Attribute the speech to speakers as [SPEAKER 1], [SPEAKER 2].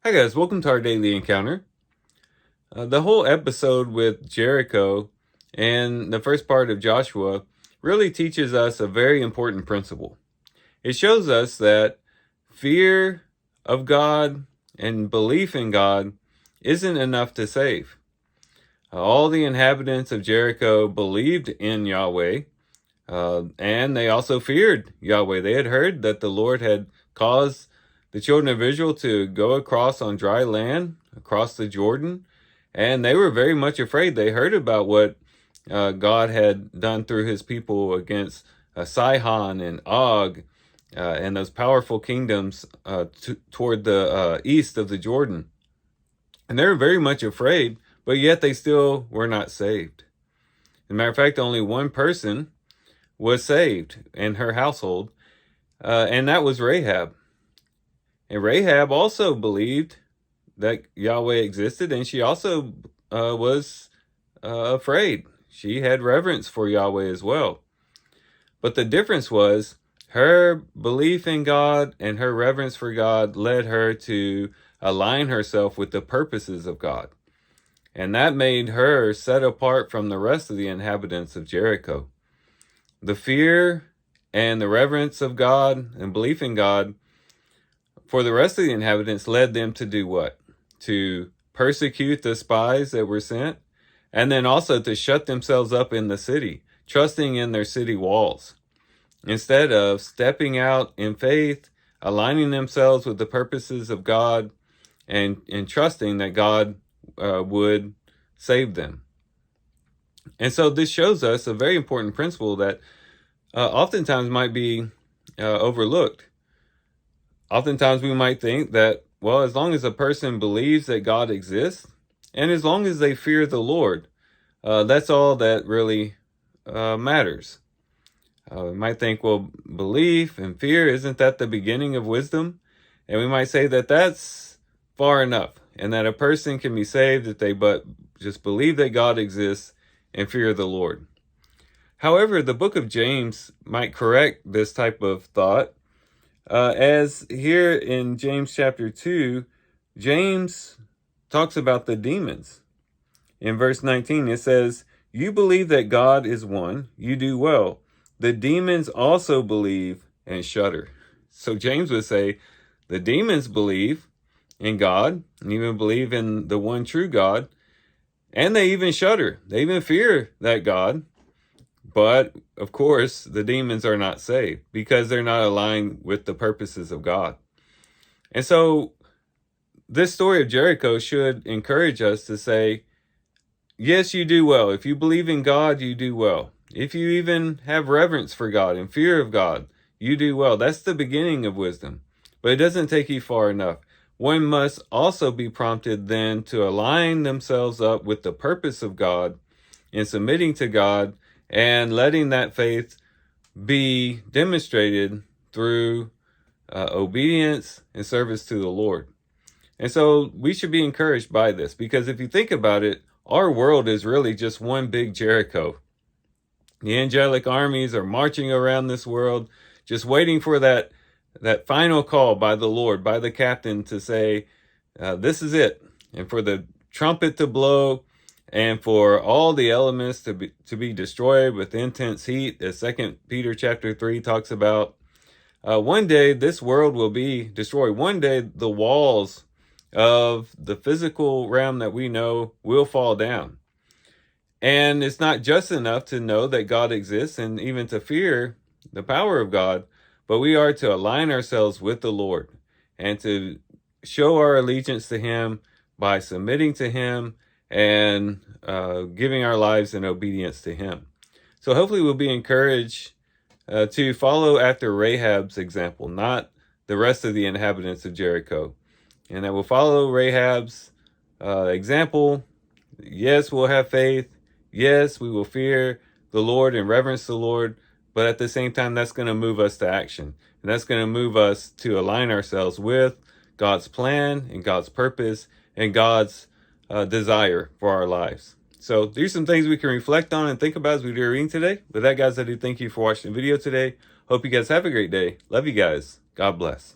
[SPEAKER 1] Hi guys, welcome to our daily encounter. The whole episode with Jericho and the first part of Joshua really teaches us a very important principle. It shows us that fear of God and belief in God isn't enough to save. All the inhabitants of Jericho believed in Yahweh, and they also feared Yahweh. They had heard that the Lord had caused the children of Israel to go across on dry land, across the Jordan, and they were very much afraid. They heard about what God had done through his people against Sihon and Og and those powerful kingdoms toward the east of the Jordan. And they were very much afraid, but yet they still were not saved. As a matter of fact, only one person was saved in her household, and that was Rahab. And Rahab also believed that Yahweh existed, and she also was afraid. She had reverence for Yahweh as well. But the difference was her belief in God and her reverence for God led her to align herself with the purposes of God. And that made her set apart from the rest of the inhabitants of Jericho. The fear and the reverence of God and belief in God for the rest of the inhabitants led them to do what? To persecute the spies that were sent, and then also to shut themselves up in the city, trusting in their city walls, instead of stepping out in faith, aligning themselves with the purposes of God, and trusting that God would save them. And so this shows us a very important principle that oftentimes might be overlooked. Oftentimes we might think that, well, as long as a person believes that God exists, and as long as they fear the Lord, that's all that really matters. We might think, well, belief and fear, isn't that the beginning of wisdom? And we might say that that's far enough, and that a person can be saved if they but just believe that God exists and fear the Lord. However, the book of James might correct this type of thought. As here in James chapter 2, James talks about the demons. In verse 19, it says, "You believe that God is one, you do well. The demons also believe and shudder." So James would say, the demons believe in God, and even believe in the one true God, and they even shudder. They even fear that God. But, of course, the demons are not saved because they're not aligned with the purposes of God. And so this story of Jericho should encourage us to say, yes, you do well. If you believe in God, you do well. If you even have reverence for God and fear of God, you do well. That's the beginning of wisdom. But it doesn't take you far enough. One must also be prompted then to align themselves up with the purpose of God in submitting to God and letting that faith be demonstrated through obedience and service to the Lord. And so we should be encouraged by this, because if you think about it, our world is really just one big Jericho. The angelic armies are marching around this world, just waiting for that final call by the Lord, by the captain, to say, this is it. And for the trumpet to blow, and for all the elements to be destroyed with intense heat, as 2 Peter chapter 3 talks about. One day this world will be destroyed. One day the walls of the physical realm that we know will fall down. And it's not just enough to know that God exists and even to fear the power of God, but we are to align ourselves with the Lord and to show our allegiance to him by submitting to him and giving our lives in obedience to him. So hopefully we'll be encouraged to follow after Rahab's example, not the rest of the inhabitants of Jericho. And that we'll follow Rahab's example. Yes, we'll have faith. Yes, we will fear the Lord and reverence the Lord. But at the same time, that's going to move us to action. And that's going to move us to align ourselves with God's plan and God's purpose and God's desire for our lives. So these are some things we can reflect on and think about as we do our reading today. With that, guys, I do thank you for watching the video today. Hope you guys have a great day. Love you guys. God bless.